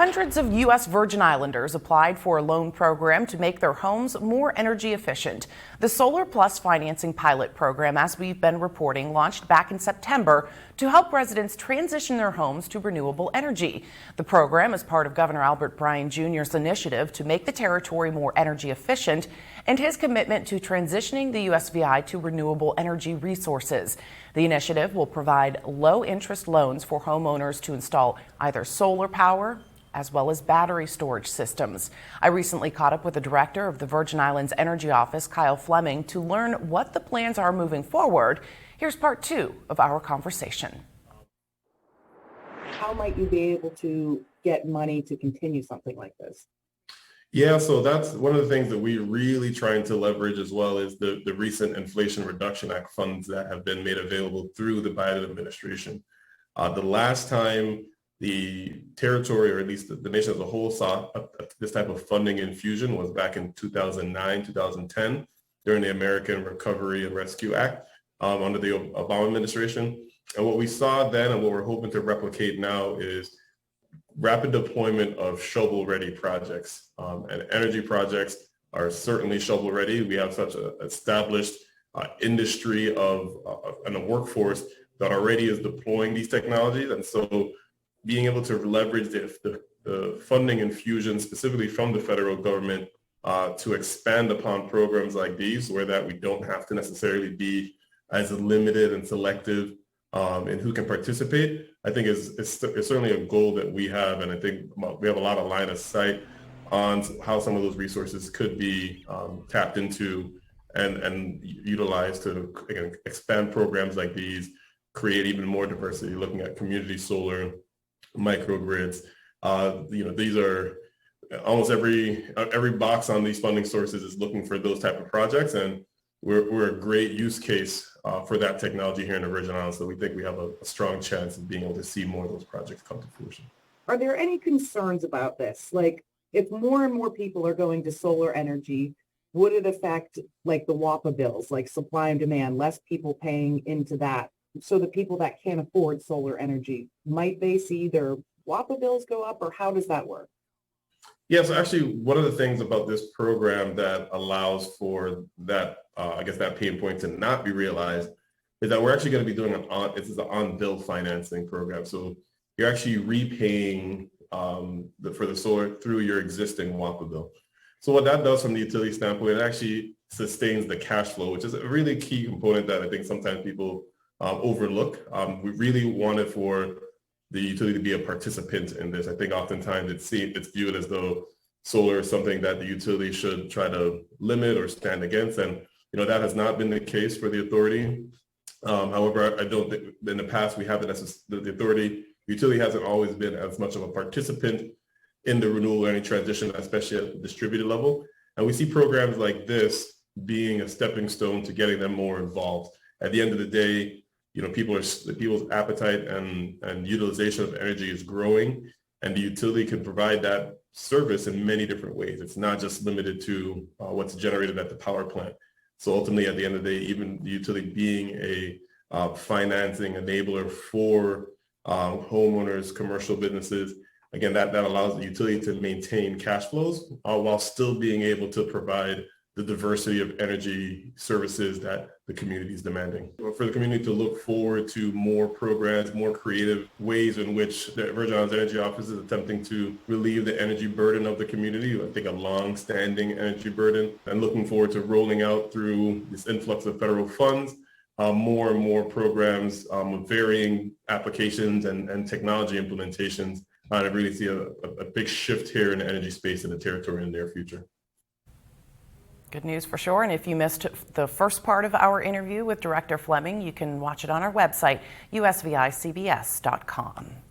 Hundreds of U.S. Virgin Islanders applied for a loan program to make their homes more energy efficient. The Solar Plus financing pilot program, as we've been reporting, launched back in September to help residents transition their homes to renewable energy. The program is part of Governor Albert Bryan Jr.'s initiative to make the territory more energy efficient and his commitment to transitioning the USVI to renewable energy resources. The initiative will provide low-interest loans for homeowners to install either solar power as well as battery storage systems. I recently caught up with the director of the Virgin Islands Energy Office, Kyle Fleming, to learn what the plans are moving forward. Here's part 2 of our conversation. How might you be able to get money to continue something like this? Yeah, so that's one of the things that we're really trying to leverage as well is the recent Inflation Reduction Act funds that have been made available through the Biden administration. The last time the territory, or at least the nation as a whole, saw this type of funding infusion was back in 2009, 2010, during the American Recovery and Rescue Act under the Obama administration. And what we saw then and what we're hoping to replicate now is rapid deployment of shovel-ready projects. And energy projects are certainly shovel-ready. We have such an established industry and a workforce that already is deploying these technologies. And so being able to leverage the funding infusion specifically from the federal government to expand upon programs like these, where that we don't have to necessarily be as limited and selective in who can participate, I think is certainly a goal that we have. And I think we have a lot of line of sight on how some of those resources could be tapped into and utilized to, again, expand programs like these, create even more diversity, looking at community solar, microgrids. These are almost every box on these funding sources is looking for those type of projects, and we're a great use case for that technology here in the Virgin Islands. So we think we have a strong chance of being able to see more of those projects come to fruition. Are there any concerns about this? Like, if more and more people are going to solar energy, would it affect like the WAPA bills, like supply and demand, less people paying into that? So the people that can't afford solar energy, might they see their WAPA bills go up, or how does that work? Yeah, so actually one of the things about this program that allows for that, that pain point to not be realized is that we're actually going to be doing this is an on-bill financing program. So you're actually repaying for the solar through your existing WAPA bill. So what that does from the utility standpoint, it actually sustains the cash flow, which is a really key component that I think sometimes people overlook. We really wanted for the utility to be a participant in this. I think oftentimes it's viewed as though solar is something that the utility should try to limit or stand against, and that has not been the case for the authority. However, I don't think in the past we haven't the utility hasn't always been as much of a participant in the renewable energy transition, especially at the distributed level. And we see programs like this being a stepping stone to getting them more involved. At the end of the day, people's appetite and utilization of energy is growing, and the utility can provide that service in many different ways. It's not just limited to what's generated at the power plant. So ultimately, at the end of the day, even the utility being a financing enabler for homeowners, commercial businesses, again, that allows the utility to maintain cash flows while still being able to provide the diversity of energy services that the community is demanding. For the community to look forward to more programs, more creative ways in which the Virgin Islands Energy Office is attempting to relieve the energy burden of the community, I think a long-standing energy burden, and looking forward to rolling out through this influx of federal funds, more and more programs with varying applications and technology implementations. I really see a big shift here in the energy space in the territory in the near future. Good news for sure. And if you missed the first part of our interview with Director Fleming, you can watch it on our website, usvicbs.com.